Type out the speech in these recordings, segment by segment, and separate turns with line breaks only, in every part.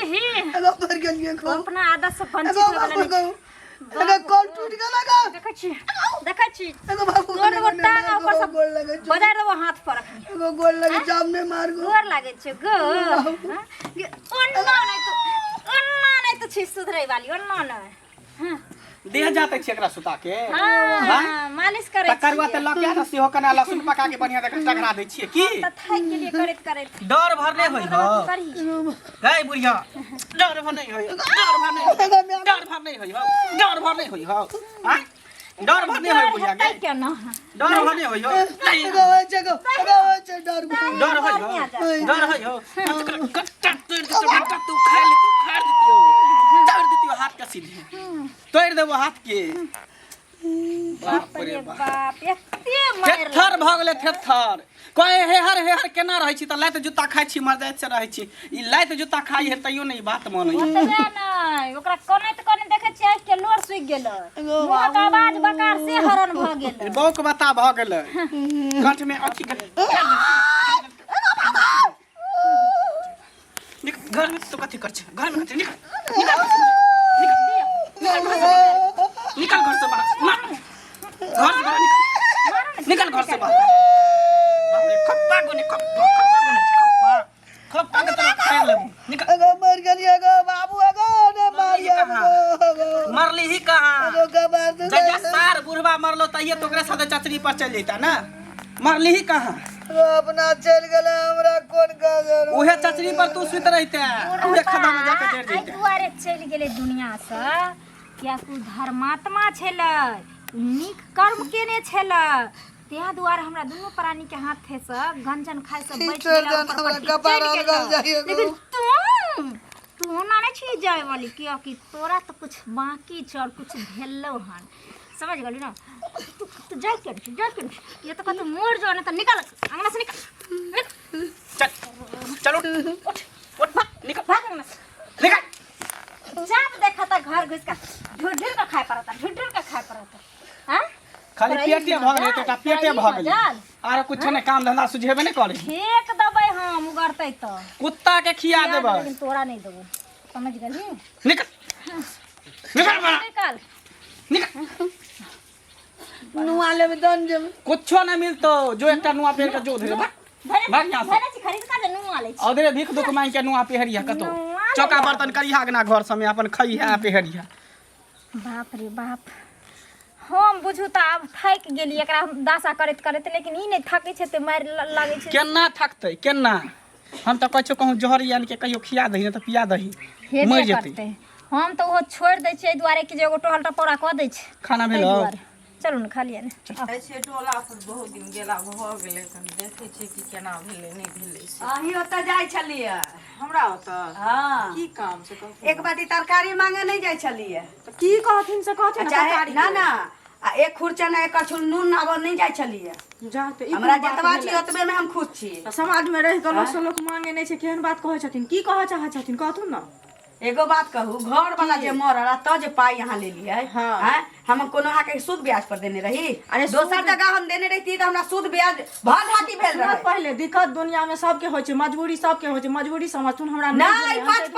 नहीं
एगो पर गेलिए को
अपना आदत से पंची हो गेल
एगो कॉल टूट गेल लगा
देखै छी
एगो बाबू
दोन गोटा ऊपर से
गोल लगे
बजा देबो हाथ पर रखनी
एगो गोल लगे जामने मार गो
गोर लागे छै गो ओन्ना नहीं तो छी सुधरै वाली ओन्ना नहीं हां
देह जाते छी एकरा सुता के
हां मालिश करे छी
तकरवा त लपिया न सेहो कना लहसुन पका के बढ़िया देख टकरा दै छी की
त थाक के लिए करत
डर भर नहीं होई हो हे बुढ़िया डर भर नहीं होई डर भर नहीं होई हो हां डर भर नहीं होई बुढ़िया के
क्या ना
डर भर नहीं होई हो
एगो होय छै डर
डर होई हो तू खा ले तू फाड़ देतियो तोड़ देतियो हाथ का सीधे तोड़ देबो हाथ के
बाप रे बाप एते मार
थेथर भ गेले थेथर कहे हेहर केना रहै छी त लाइत जूता खाइ छी मर जाइत से रहै छी ई लाइत जूता खाइ है तइयो नहीं बात मानै
ओतबे नहीं ओकरा कोने देखे छी आँख के लोर सुख गेलै मुंह के आवाज बकार से हरण भ गेलै
बौक बता भ गेलै कंठ में अथी गेलै घर में तो कथी कर छ घर में निकल घर से बाहर निकल घर से बाहर बाप रे खप्पा गोने खप्पा के तरफ फेर ले निकल
एगो मर गेलिए गो बाबू एगो ने मारिया
मरली ही कहां
एगो गबार दे
जब सार बुढ़वा मरलो तइए तो ओकरे साथे चचरी पर चल जैता ना मरली ही कहां
अपना चल गेले हमरा कोन काजर
उहे चचरी पर तू सुत रहते उहे खदा में जाके डेर जैते
दुआरे चल गेले दुनिया से किया तू धर्मात्मा छेलै नीक कर्म केने छेलै त्या दुआरे हमरा दुनू प्राणी के हाथ थे से गंजन खाय से बच गेला
हमरा कपार गल जाइए
लेकिन तू ना नहीं छी जाए वाली किया कि तोरा तो कुछ बाकी छ और कुछ भेलो हन समझ गली ना तू जाए के ये तो कहतू मोड़ जो ना तो निकल अंगना से निकल
चल उठ निकल
भाग अंगना से निकल जाप देखा था घर घुस का ढूंढ का खाए पड़ता हां
खाली पेटे भ गेलै तोटा पेटे भ गेलै आरो कुछ ने काम धंधा सुझेबे नहीं करे
फेक दबै हम उगरतै त
कुत्ता के खिया देबै
लेकिन तोरा नहीं देबो समझ गेली
निकल
नुआ लेबे दन जे
कुछो नहीं मिलतो जो एकटा नुआ पेड़ के जो धरे भाग यहां से
धरे छी खरीद का नुआ ले छी
औधरे भीख दुख मांग के नुआ पेहरिया कतो चौका बर्तन करिया गना घर समय अपन खइया पेहरिया
बाप रे बाप हम बुझू त अब थाक गेली एकरा दासा करत लेकिन ई नहीं थाकै छै त मार लागे छै
केना थकतै केना हम त कहै कहूं जहर यानी के कहियो खिया दही न त पिया दही मर जेतै
हम त वो छोड़ दै छै दुआरे कि जे एगो टोहल टपोरा क दै छै
खाना भेलो
चलू न खा लिया ने
ऐसे टोला पर बहुत दिन गेला भ गेलै तन देखै छी कि केना भेलै नहीं भेलै से
अही ओतऽ जाइ छलिए
हमरा ओतऽ
हां
की काम से कहू
एक बाटी तरकारी मांगे नहीं जाइ छलिए
त की कहथिन से कहथिन
तरकारी ना ना आ एक खुरचना एक कछुल नून नावल नहीं जाइ छलिए
जा त ई
हमरा जतबा छी ओतबे में हम खुश छी
समाज में रह के लोक मांगे नहीं छै केहन बात कहै छथिन की कहै चाहै छथिन कहथुन न
एगो बात कहू घर वाला जे मरल त जे पाई यहाँ ले लिए हैं हम कोनो आके सूद ब्याज पर देने रही अरे दोसर जगह हम देने रही त हमरा सूद ब्याज भागी भेल रहे
पहले दिक्कत दुनिया में सबके होय छै मजबूरी सबके होय छै मजबूरी समझथुन हमरा
नहीं 5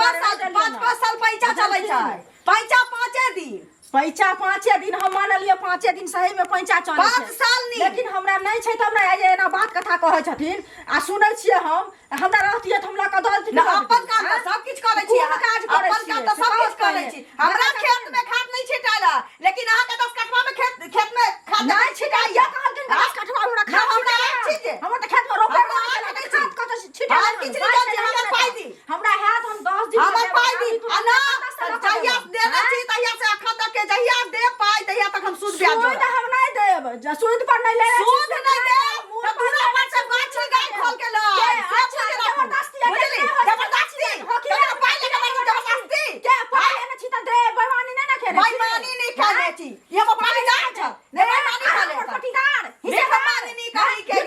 साल पैसा चलै छै पैसा 5
दिन हम मानलिए 5 दिन सही में पैसा चलै छै
5 साल नहीं
लेकिन हमरा नहीं छै त हमरा एना बात कथा कहै छथिन आ सुनै छियै हम हमरा रहतिए त हमरा कदल
ना अपन काम त सब किछ करै छी अपन काम त सब किछ करै छी हमरा खेत में खाद नहीं छिटाला लेकिन अहाँ के 10 कठवा में खेत में खाद
नहीं छिटाई या कहलथिन 10 कठवा हमरा खाद
हमरा छिटे
हमर त खेत में रोपे कत छिटा
किछ नहीं छै हमरा पाई दी
हमरा हाथ हम 10 दिन
हमर पाई दी अना जहिया देने छी तहिया से अखन तक के जहिया दे पाई तहिया तक हम सूद ब्याज
सूद हम नहीं देब सूद पर नहीं ले
सूद नहीं दे त पूरा पर सब गाछ खोल के ला जबरदस्ती हमरा पाई ले के जबरदस्ती
के पाई लेने छी त दे बेईमानी नहीं ना खेले
बेईमानी नहीं खेले छी ये वो पानी जा छ बेईमानी खेले
पटीदार
बेईमानी नहीं कहीं के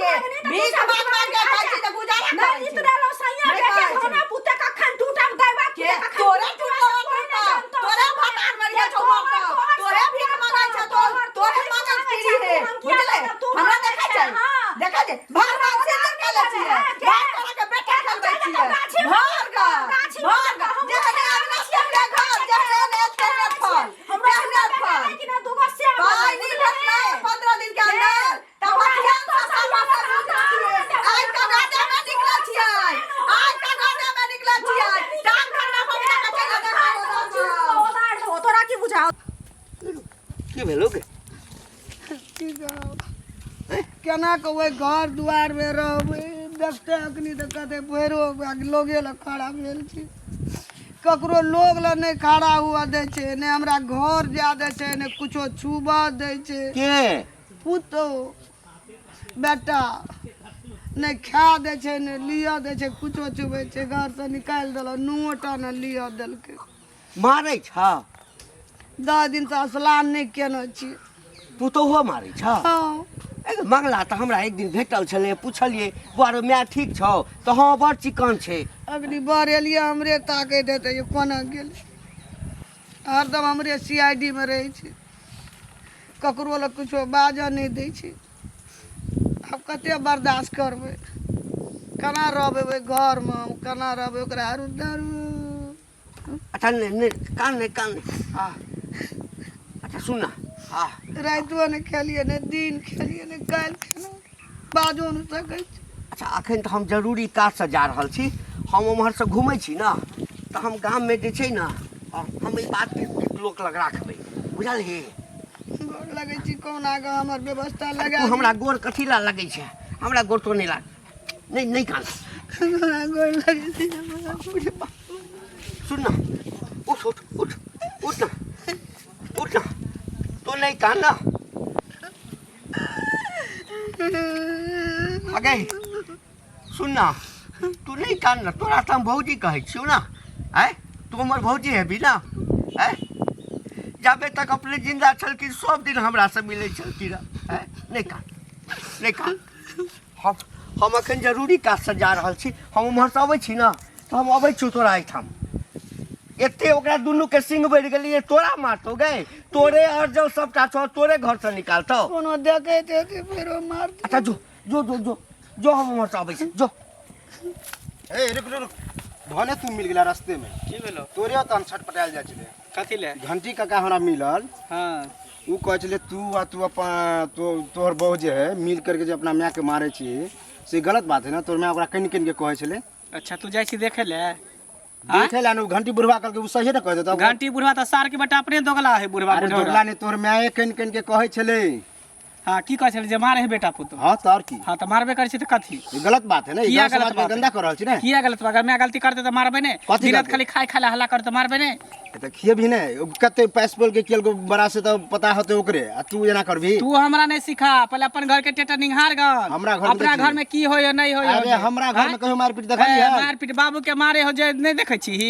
भीख मांग के खाई छी त गुजारा
नहीं इतना लो सैया देखे हमरा पुते का खान टूटा देबा के
तोरे तोरे भटार मरिया छौ तोरे भीख मांगाई छ तोरे मांगल पीड़ी है बुझले हमरा देखै छै
की भेलो गे
की कहब केना कहबै घर दुआर में रहबै देखते अखनी तऽ कहते भैरो लोगे लग खड़ा भेल छी ककरो लोग लग नहीं खड़ा हुआ दै छै ने हमरा घर जा दै छै ने कुछो छुबा दै छै
के
पुतो बेटा नहीं खा दै छै ने लिया दै छै कुछो छुबै छै घर से निकालि देलक नोटा ने लिया देलकै
मारै छ
10 दिन से स्नान नहीं केने छी
पुतोहो मारै छ
हाँ
मंगला तऽ हमरा एक दिन भेटल छलै पूछलिए बुआरो माय ठीक छौ तऽ हाँ बड़ चिकन छै
अगली बार एलिए हमरे ताकै देते ये कोना गेल हरदम हमरे सीआईडी में रहे छै ककरो लग कुछो बाजऽ नहीं दै छै अब कते बर्दाश्त करबै केना रहबै घर में हम केना रहबै ओकरा आरु दारू
अच्छा कान नहीं हाँ अच्छा सुन ना हाँ
रातिओ नहीं खेलिए ने दिन खेलिए ने काल्हि खेलहुँ बाजो नहीं सकै छी
अच्छा अखन तऽ हम जरूरी काजसँ जा रहल छी हम उम्हरसँ घुमै छी ने तऽ हम गाममे जे छै ने हम ई बात लोक लग राखबै बुझलही
गोर लगै छी कोन आगे हमर व्यवस्था लगा
तू हमरा गोर कथी ला लगै छै हमरा गोर तो नहीं लाग नहीं कान
गोर लगै छी
सुन ना उठ ना तू नहीं कान ना आगे सुन ना तू नहीं कान ना तोरा तऽ हम भौजी कहै छियौ ना आय तू हमर भौजी हेबी ना आय जाबे तक अपने जिंदा छलखिन सब दिन हमरा से मिलै छलखिन आय नहीं कान हम अखन जरूरी काज से जा रहल छी हम उम्हर से अबै छी ना तऽ हम अबै छी तोरा एहिठाम एते ओकरा दुनू के सिंह बढ़ि गेलिए तोरा मारतो गए तोरे और जो सबटा छौ तोरे घर से निकालतो
कोनो देखे थे कि फेरो मार
अच्छा जो हम उम्हर से अबै छी जो
ए रुक भने तू मिल गेला रास्ते में
की भेलो
तोरे तन छटपटायल जाइ छले
कथी ले
घंटी काका हमरा मिलल
हां
ऊ कहै छले तू अपन तोहर बहू जे है मिल करके जे अपना माय के मारे छी से गलत बात है ना तोर माय ओकरा कनि के कहै छले
अच्छा तू जाइ छी देखे ले
देखे ला घंटी बुढ़वा करके ऊ सही न कह देता
घंटी बुढ़वा त सार के बेटा अपने दोगला है बुढ़वा
अरे दोगला ने तोर माय कनि के कहै छले
हां की कहै छले जे मारे है बेटा पुत
हां तार की
हां त मारबे करै छी त कथी
ये गलत बात है ना ये समाज में गंदा कर रहल छी ना
किया गलत बा अगर मैं गलती करते त मारबे ने दिनत खाली खाए खाला हल्ला करते मारबे ने
त खिए भी ने कते पैस बोल के केल को बड़ा से तो पता होते ओकरे आ तू एना करबी
तू हमरा नहीं सिखा पहले अपन घर के टेटर निहार गन अपना घर में की होय नहीं होय
अरे हमरा घर में कहियो मारपीट देखली है
मारपीट बाबू के मारे हो जे नहीं देखै छी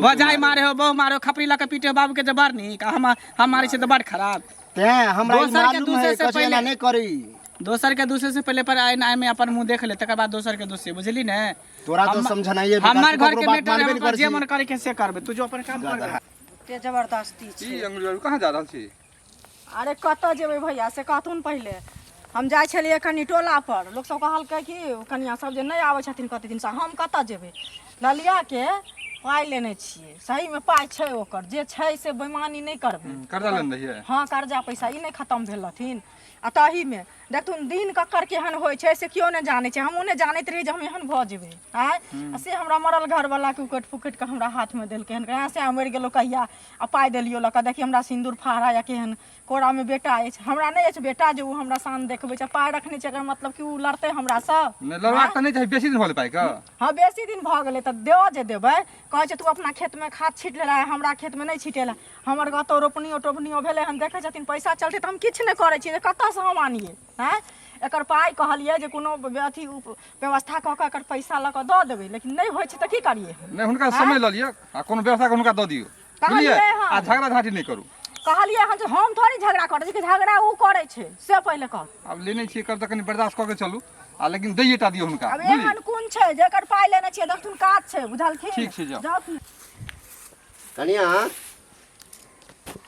बजाई मारे हो बहु मारे खपरी ला के पीटे बाबू के जबर नहीं हम मारे से तो बड़ खराब
ते हमरा मालूम है कसे ना नहीं करी
दोसर के दूसरे से पहले पर आए में अपन मुंह देख ले तकर बाद दोसर के दूसरे बुझली ने
तोरा तो समझनाइए
हमार घर के बेटा हम जे मन करे के से करबे तू जो अपन काम कर
ते जबरदस्ती छै
ई अंग्रेज कहाँ जा रहल छी
अरे कतऽ जेबै भैया से कहथुन पहिले हम जाइ छलियै कनि टोला पर लोक सब कहलकै कि कनिया सब जे नहीं आबै छथिन कते दिन से हम कतऽ जेबै ललिया के पाइ लेने छियै सही में पाइ छै ओकर जे छै से बेईमानी नहीं करबै
कर्जा लेने रहिए
हाँ कर्जा पैसा ई नहीं खत्म भेल रहथिन आ ताही में देखथुन दिन ककर केहन होइ छै से केओ नहीं जानै छै हमहूँ नहीं जानैत रही जे हम एहन भऽ जेबै आँय आ से हमरा मरल घरवला के उकटि फुकटि कऽ हमरा हाथमे देलकै हन कहाँ से हम मरि गेलहुँ कहिया आ पाइ देलियौ लऽ कऽ देखी हमरा सिन्दूर फाड़ा या केहन कोरामे बेटा अछि हमरा नहीं अछि बेटा जे ओ हमरा शान देखबै छै पाइ रखने छै एकर मतलब कि ओ लड़तै हमरासँ
ने लड़वा त नहीं चाहे बेसी दिन होले पाइ का
हाँ बेसी दिन भऽ गेलै तऽ देओ जे देबै कहै छै तू अपना खेतमे खाद छीट लेला हमरा खेतमे नहीं छिटेला हमर कतौ रोपनियो टोपनियो भेलै हन देखै छथिन पैसा चलतै तऽ हम किछु नहीं करै छियै कतऽसँ हम आनिए हैं एकर पाइ कहलिए जे कोनो अथी व्यवस्था कऽ कऽ एकर पैसा लऽ कऽ दऽ देबै लेकिन नहीं होइ छै तऽ की करिए
नहीं हुनका समय ल लियो आ कोनो व्यवस्था के हुनका द दियो बुझलिए आ झगड़ा झाटी नहीं करू
कहलिए हन जे हम थोड़ी झगड़ा करै छी कि झगड़ा ऊ करै छै से पहिले कह
अब लेने छी कर त कनी बर्दाश्त क के चलू आ लेकिन दैएटा दियो हुनका
अब एहन कोन छै जेकर पाइ लेने छियै देखथुन काज छै बुझलखिन
ठीक छै जाओ
कनिया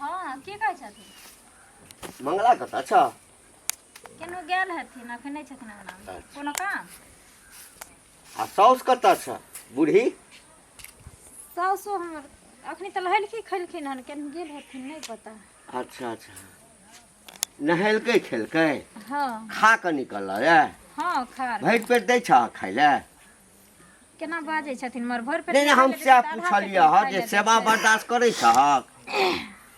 हाँ की कहै छथिन
मंगला कतऽ छ
केनो गेल हथिन अखन नहीं छथिन अंगना में कोनो काम
आ साउस कतऽ छ बूढ़ी
सासो हमर अखनी तऽ लहलकी खैलखिन हन केन गेल हथिन नहीं पता
अच्छा नहेलकै खेलकै
हाँ
खा कऽ निकल रे
हाँ खार
भरि पेट दै छ खाय ले
केना बाजै छथिन मर भर पे
नहीं हम से पूछलिए ह जे सेवा बर्दाश्त करै छहक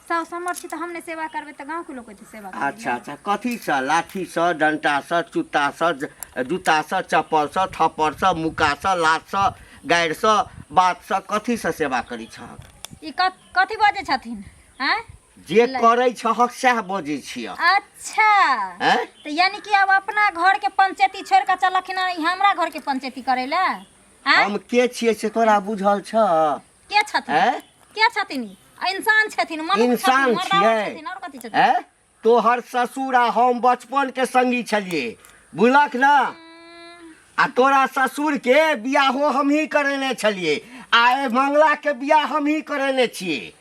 साउस हमर छी तो हमने सेवा करबे तो गांव के लोग के सेवा करबे।
अच्छा अच्छा कथी से लाठी से डंटा से चुत्ता से जूता से चप्पल से थप्पड़ से मुक्का से लात से गाड़ि से बात से कथी से सेवा करी छ
ई कथी बजे छथिन हैं?
जे करै छहक सएह बजै छियै।
अच्छा
हैं?
तो यानी कि अब अपना घर के पंचायती छोड़ के चलखिन हमरा घर के पंचायती करे ला हैं?
हम के छियै से तोरा बुझल छ?
के छथिन?
हैं?
के छथिन ई? इंसान छथिन, मनुष्य
इंसान
छथिन, मर्दावा
छियै।
छथिन, और कथी छथिन?
हैं? तोहर ससुर आ हम बचपन के संगी छलिए बुझलक ना। आ तोरा ससुर के बियाहो हम ही करेने छलिए आ मंगला के बियाह हम ही करेने छिए।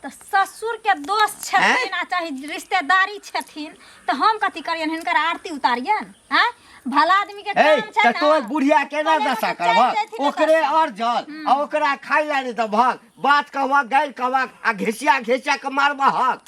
तो ससुर के दोस्त छथिन आ चाहे रिश्तेदारी छथिन तो हम कथी करियन हिनकर आरती उतारियन हैं? भला आदमी के
ए
काम छै
त तोर
ना।
बुढ़िया केना
पहिले
दशा
तो चलि
करबह
जैथिन
ओकरे
दशा।
और जल आ ओकरा खाइ ला दे भग बात कहबह गाइल कहबह आ घेसिया घेसिया के मारबह हक।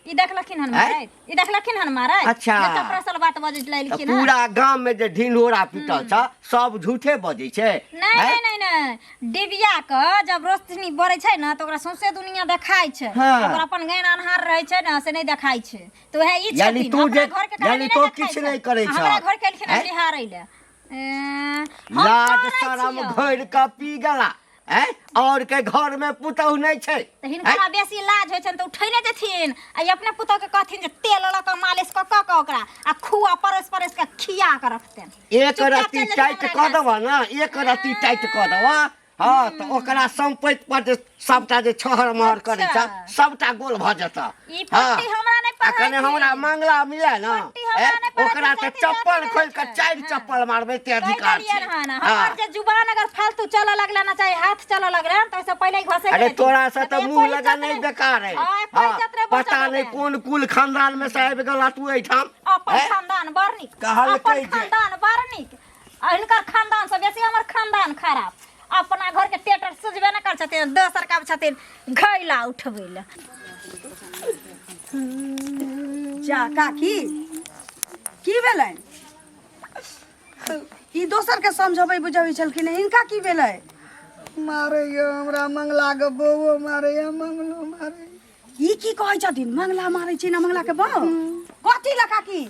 ई देखलखिन हन मारे, ई देखलखिन हन मारे।
अच्छा।
जे चपरासल बात बजै
त
लेलखिन हन।
पूरा गांव में जे ढिंढोरा पीटल छ सब झूठे बजै छै।
नहीं
हैं?
नहीं नहीं डिबिया के जब रोशनी बरै छै ना तो ओकरा सौंसे दुनिया देखाय छै।
हाँ।
ओकरा अपन गैन अन्हार रहै छै ना से नहीं देखाय छै। तो है ई
यानी
छथिन,
तू
अपना
जे-
घर के कहानी
यानी
नहीं
तो
देखाय
किछ
छै।
नहीं करै छ।
हमरा घर के एलखिन
हैं?
बिहारै ले। हम
लाज
करै
शरम
छियै।
भरि के पी गेला हैं? और के घर में पुतहु नहीं छै।
तो हिनका बेसी लाज होइ छनि तो उठैने जेथिन आ ई अपने पुतह के कहथिन जे तेल ल के मालिश क क ओकरा आ खुआ परस परस के खिया के रखतेन।
एक
चुपचाप
रत्ती
चलि
टाइट
जेथिन
कऽ
हमरा
देबह ना एक रत्ती टाइट कऽ देबह हाँ तो ओकरा संपत्ति पर जे सबटा जे छहर महर करै छ
अच्छा।
सबटा गोल भऽ जेतऽ।
ई पट्टी हमरा नहि
आ
पढ़ै
कने
छी।
हमरा मंगला मिले ना
पट्टी हमरा नहि पढ़ै
ओकरा
छी,
तऽ
जाति
चप्पल
जाति
खोल के
छै।
4 चप्पल मारबै ते अधिकार छै।
हमार जे जुबान अगर फालतू चलऽ लगला ना चाहे हाथ चलऽ लगला तो से पहले ही घसे
अरे तोरा से तो मुंह लगा नहीं बेकार है हाँ, पता नहीं कौन कुल खानदान में से आबि गेला तू एठाम
अपन
हैं?
खानदान बड़ नीक
कहल
अपन
कै जे-
खानदान बड़ नीक आ हिनकर खानदान से बेसी हमर खानदान खराब। अपना घर के टेटर सुझबे न कर छथिन दोसर का छथिन घैला उठबै ले।
जा काकी की भेलै? ई दोसर के समझबै बुझबै छलखिन इनका की भेलै?
मारे हमरा मंगला के बउओ मारे मंगलो मारे।
ई की कहै छथिन मंगला मारै छी ना मंगला के बहू? कथी ला काकी?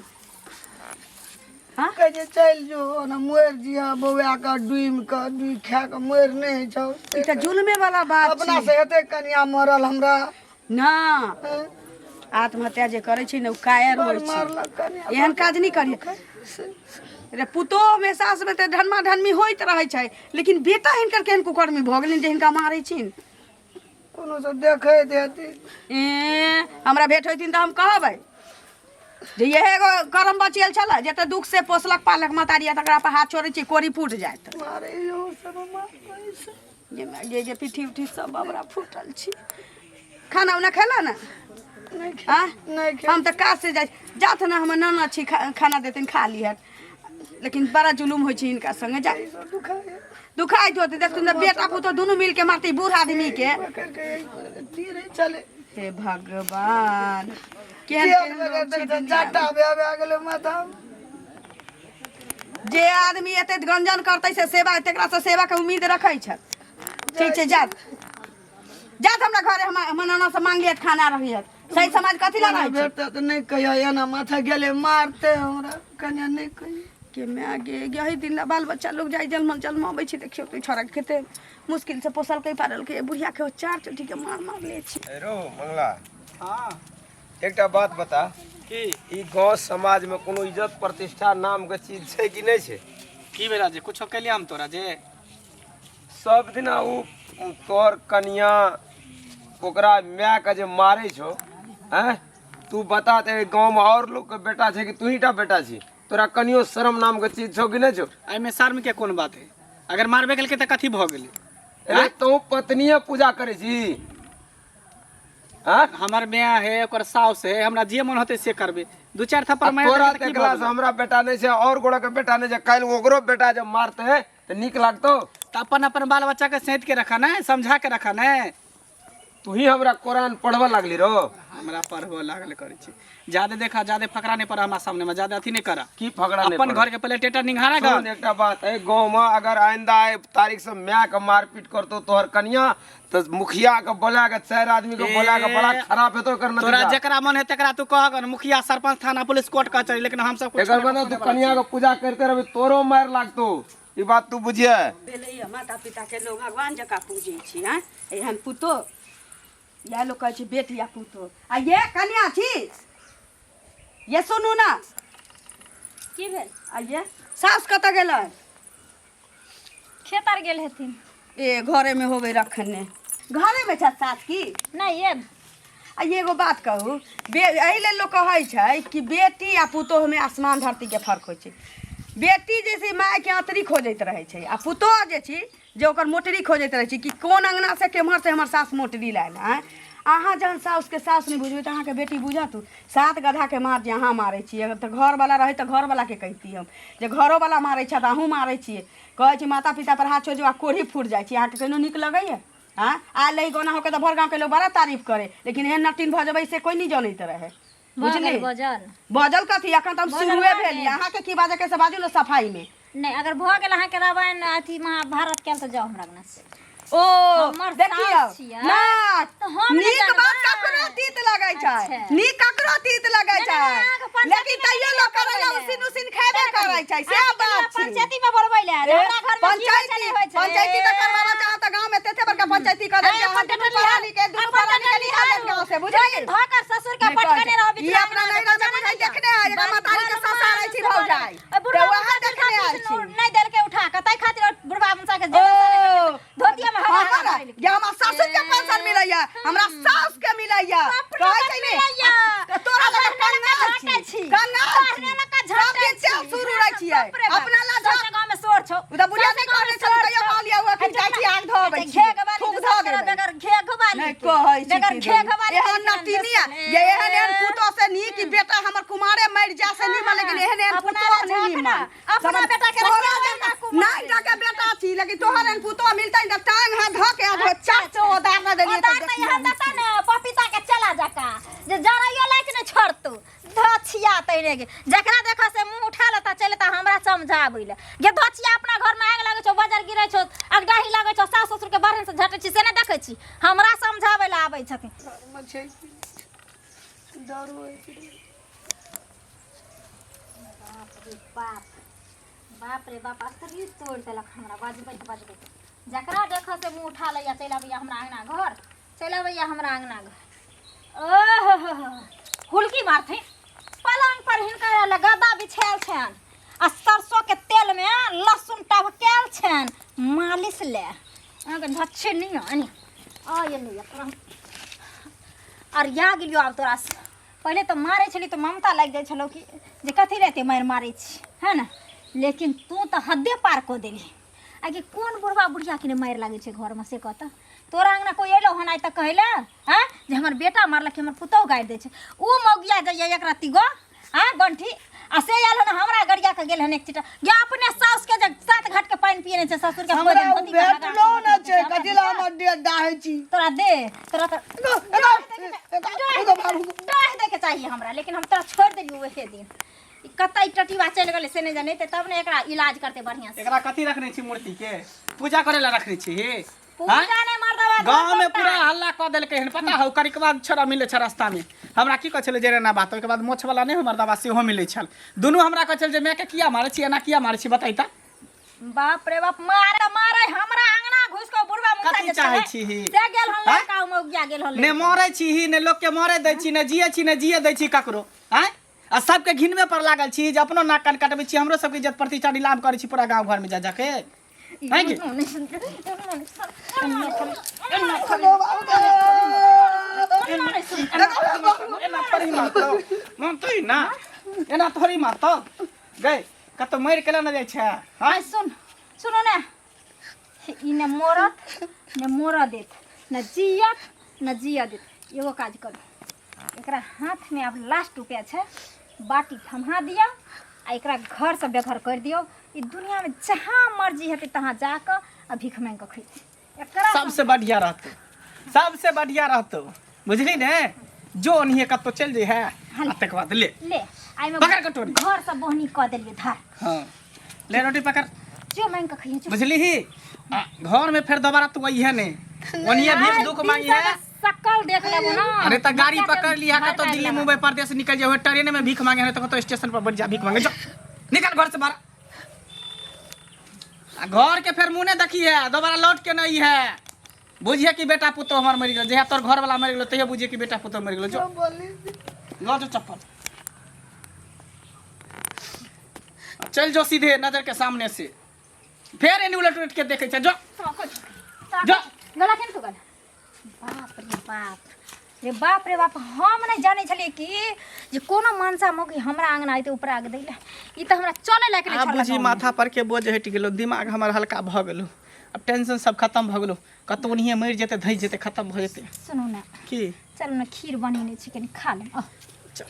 कहे जे चल जो ना मोर जिया बउआ का डूम के डूई खा के मोर नहीं जाओ।
ई त जुलमे वाला बात
अपना
छै
से हेते कनिया मरल हमरा
ना।
हैं?
आत्महत्या जे करै छी ने उ कायर होइ छै।
मारलक कनिया
एहन काज नहीं करिए। रे पुतो में सास में ते ढनमा ढनमी होइत रहै छै लेकिन बेटा हिनकर केहन कुकर्मी भ गेलिन जे हिनका मारै छिन।
कोनो से देखे देती
हमरा भेट होइतिन त हम कहबै जे यहे एगो करम बचियल छल जे त दुख से पोसलक पालक मतारिया तकरा पर हाथ छोड़ै छी कोरी फूट जायत।
मारे यो सब मार
जे पिठी उठी सब बबरा फूटल छी। खाना उना खेला ना?
नहीं
नहीं
खे
हम त काज से जात ना हम नाना छी खाना देथिन खा लिहत लेकिन बड़ा जुलुम होइ छै इनका संगे जा दुखाइत होते देखतुन त बेटा पुतो दुनू मिल के मारते बूढ़ आदमी के।
तीरे चले
हे भगवान केहन केहन लोग छै दुनिया
जाटा बे गेले माथा
में। जे आदमी एते गंजन करतै से सेवा तेकरा से सेवा के उम्मीद रखै छै। ठीक छै जात जात हमरा घरे हम नाना से मांग लियत खाना रहियत सही समाज कथी ला रहै छै?
बेटा तो नहीं कहियो एना माथा गेले मारते हमरा कन्या नहीं कही
के मैं आगे यही दिन ला बाल बच्चा लोग जाई जन्माबै छै देखियो तो छोरा के कते मुश्किल से पोसल के पारल के बुढ़िया के चार चोटी के मार ले छी।
रो मंगला हाँ एकटा बात बता कि ई गांव समाज में कोनो इज्जत प्रतिष्ठा नाम के चीज छै कि नहीं छै?
की भेला जे कुछो केलिया हम तोरा जे
सब दिन उ तोर कन्या ओकरा माय के जे मारे छो हैं तू बता ते गांव में और लोग के बेटा छै कि तू ही टा बेटा छी? तोरा कनियो शर्म नाम के चीज छौ कि नहीं छौ?
आई में शर्म के कोन बात है? अगर मारबे गेल के त कथी भ गेलै?
अरे तू पत्नीय पूजा करे छी हां?
हमर माय है ओकर साउस है हमरा जे मन होते से करबे। दू चार थप्पड़ मार
तोरा देखला से हमरा बेटा नहीं छै और गोड़ा के बेटा नहीं छै काल ओकरो बेटा जब मारते है तो निक लागतो?
त अपन अपन बाल बच्चा के सहित के रखा ना समझा के रखा ना
तू ही हमरा कुरान पढ़वा लागली रो।
हमरा पढ़बो लागल करै छी ज्यादा देखा ज्यादा फकरा नहीं पड़ा हमरा सामने में ज्यादा अथी नहीं करा
की फगड़ा नहीं
अपन घर के पहले टेटर निघारा गा
सुन एकटा बात है, गाँव में अगर आइंदा तारीख से मैं के मारपीट करतो तोहर कन्या तो मुखिया के बोला के 4 आदमी के बोला के बड़ा खराब हेतो करना।
तोरा जकरा मन है तकरा तू कह कर मुखिया सरपंच थाना पुलिस कोर्ट कचहरी, लेकिन हम सब कुछ
एकर बना तू कन्या के पूजा करते रहबे तोरो मार लागतो। ई बात तू बुझिए।
भेलैया माता पिता के लोग भगवान जका पूजै छी। हैं एहन पुतो या लोग कहै छै बेटी या पुतो। आ ये कन्या छी, ये सुनू ना
की भेल?
आ ये सास कतऽ गेलै?
खेत आर गेल हेथिन।
ए घरे में होबे रखने, घरे में छ सास की?
नहीं ये
आ ये एगो बात कहू, एहि लेल लोग कहै छै कि बेटी आ पुतोह में आसमान धरती के फर्क होइ छै। बेटी जैसे माय के आंतरी खोजैत रहे छै आ पुतोह जे छी जे ओकर मोटरी खोजैत रहे छै कि कोन अंगना से केम्हर से हमर सास मोटरी लायल है। अहाँ जहन सास के सास नहीं बुझबै तऽ अहाँके बेटी बुझत। 7 गधा के मार जे अहाँ मारै छियै तऽ घरवाला रहे तऽ घरवाला के कहिती हम जे घरोवाला मारै छै तऽ अहूँ मारै छियै। कहै छी माता पिता पर हाथ छोड़ आ कोढ़ी फूट जाइ छी। अहाँके केनो नीक लगैया? हाँ आ लई गोना होके तऽ भर गाँव के लोग बड़ा तारीफ करे, लेकिन एहन नटिन भऽ जेबै से कोई नहीं जानैत रहे। बुझली? बजल कथी, अखन तऽ हम शुरुए भेली। अहाँके की बाजे के से बाजू लो सफाई में।
नहीं अगर भ गेल अहाँ के रामायण अथी महाभारत के तो जाओ हमरा गना से।
ओ
हमर
देखियो
सास छियै।
ना
तो हम नहीं
नीक
जानबै।
बात ककरो तीत लगै छै,
अच्छा।
नीक ककरो तीत लगै
नहीं,
छै,
नहीं, अहाँके पंचायती
लेकिन तैयो लोग करै ला उसिन उसिन खेबे करै छै। से बात छै।
पंचायती में बोलबै ले हमरा घर में
पंचायती पंचायती त करवावा चाहत त गांव में तेते बड़का पंचायती कर दे। अहाँ दुनू पढ़ाली के दुनू पढ़ाली के निकाल दे गांव से। बुझली?
धोकर ससुर के पटकने रहो
ई अपना नहीं रह बुझाई देखने आ एकर मतारी के सासा रहै छी भौ जाय
बुढ़वा
तो वहां देखने आयल छी।
नहीं देल के उठा कतै खातिर बुढ़वा मुसा के धोतिया में हवा
हमरा या हमरा ससुर के पेंशन मिलैया, हमरा सास के मिलैया। कहै छै ने तो तोरा लग कंगाल छी, कंगाल सब के चाल शुरू रहै छियै अपना ला
झट गांव में सोर छौ
उ त बुझा नहीं कहने छल कहियो कहलिया हुआ कि जाइ छी आग धोबै छी फूक धो देबै
बेगर घे घवाली
नहीं कहै छी
बेगर घे घवाली
एहन नटिनिया ये एहन पुतो से नी कि बेटा हमर कुमारे मर जा से नी, लेकिन एहन पुतो नहीं नी
अपना बेटा के
नहीं डके बेटा छी, लेकिन तोहर एहन पुतो मिलतै त टांग हाथ धो के आ चाचो ओदार न देलिए त
ओदार यहाँ जाता न पपीता के चला जाका जे जराइयो लाइक न छोड़तू धछिया तैरे गे जकरा देखा से मुंह उठा लेता चलता हमरा समझाबै ले गे धछिया अपना घर में आग लागै छौ बाजार गिरै छौ अगडाही लागै छौ सास ससुर के बारे से झटै छी से न देखै छी हमरा समझाबै ले आबै छथिन। बाप बाप रे बाप अतरी तोड़ देलक हमरा बाजबै जकरा देखा से मुंह उठा लैया चल आबैया हमरा अंगना घर चल आबैया हमरा अंगना घर। ओह हुलकी मारथिन पलंग पर हिनका ले गद्दा बिछायल छन आ सरसों के तेल में लहसुन टभकायल छन मालिश ले अगर धच्छे नहीं आनी आ ये नहीं और या गेलियो आब तोरा से पहले तो मारे छली तो ममता लग जाय छलो कि जे कथी रहते मार मारे छी है ना, लेकिन तू तो हदे पार को देली। आगे कौन बुढ़वा बुढ़िया के मार लागे छे घर में से कहता तोरा अंगना कोई एलो हन आइ तक कहला हां जे हमर बेटा मारलक हमर पुतौ गाड़ दे छे उ मौगिया जे एक राती गो हां गंठी आ से आल हन हमरा गड़िया के गेल हन एक चिटा गे अपने सास के जे 7 घाट के पानी पिए ने छे ससुर के
हमरा भेटलो न छे कजिला हमर दे दाहे छी
तोरा दे तोरा डाह दे के चाहिए हमरा, लेकिन हम तोरा छोड़ देलियो वही दिन कतई टटीवा चल गेले से नहीं जाने तब ने एकरा इलाज करते बढ़िया से।
एकरा कथी रखने छी मूर्ति के पूजा करे ला रखने छी
पूजा ने मर्दवा
गांव में पूरा हल्ला क देलके हन पता हो करिक बाद छोरा मिले छ रास्ता में हमरा की कह छले जे ना बात ओके बाद मोछ वाला नहीं मर्दवा से हो मिले छल दुनु हमरा कह छल जे मैं के किया मारे छी एना किया मारे छी बताई त
बाप रे बाप मारे मारे हमरा अंगना घुस के बुढ़वा मुसा
कथी चाहे छी
से गेल हन लड़का मौगिया गेल हन
ने मारे छी ही ने लोग के मारे दै छी ने जिए दै छी ककरो हैं आ सबके घिनवे पर लागल छी जे अपनो नाक कान काटबै छी हमरो सबके इज्जत प्रतिष्ठा नीलाम करै छी पूरा गांव घर में जा के हैं कि मानतै ना एना थोड़ी मारतो गए कतो मार केला न जाय छै
हाय सुनो ना इने मोरा देत न जिया देत एगो काज करू एकरा हाथ में अब लास्ट रुपया छै बाटी थमा दिया आ एकरा घर से बेघर कर दियो ई दुनिया में जहां मर्जी हेते तहां जाकर आ भीख मांग के खैती एकरा
सबसे बढ़िया रहते सबसे बढ़िया रहतो बुझली ने जो नहीं कतो चल जे है तक बाद ले
ले आई में
पकड़ कटोरी।
घर से बहनी क देलिए धार
हाँ ले रोटी पकड़
जो मांग के खइए जो
बुझली ही घर में फिर दोबारा तू आई है ने ओनिए भी दुख मांगी है
सकल देख लेबो ना
अरे तो गाड़ी पकड़ लिया का तो दिल्ली मुंबई परदेश निकल जाओ ट्रेन में भीख मांगे तो तो स्टेशन पर बैठ जा भीख मांगे जो निकल घर से बाहर घर के फिर मुंह ने देखी है दोबारा लौट के नहीं है बुझिए कि बेटा पुतो हमार मर गेल जहाँ तोर घर वाला मर गेल तैयो बुझिए कि बेटा पुतो मर गेल जो लो जो चप्पल चल जो सीधे नजर के सामने से फिर एनी उलट उलट के देखे जो जो
गला केन तो गला बाप रे बाप हम नहीं जाने छलिए कि जे कोनो मानसा मौकी हमरा आंगन आइते ऊपर आग दैला ई त हमरा चले लायक नहीं
अब
छला
बुझी माथा पर के बोझ हट गेलो दिमाग हमार हल्का भ गेलो अब टेंशन सब खत्म भ गेलो कतो नहीं मर जेते धइ जेते खत्म भ जेते
सुनो ना
की
चलो ना खीर बनेने छी कनी खा ले
चल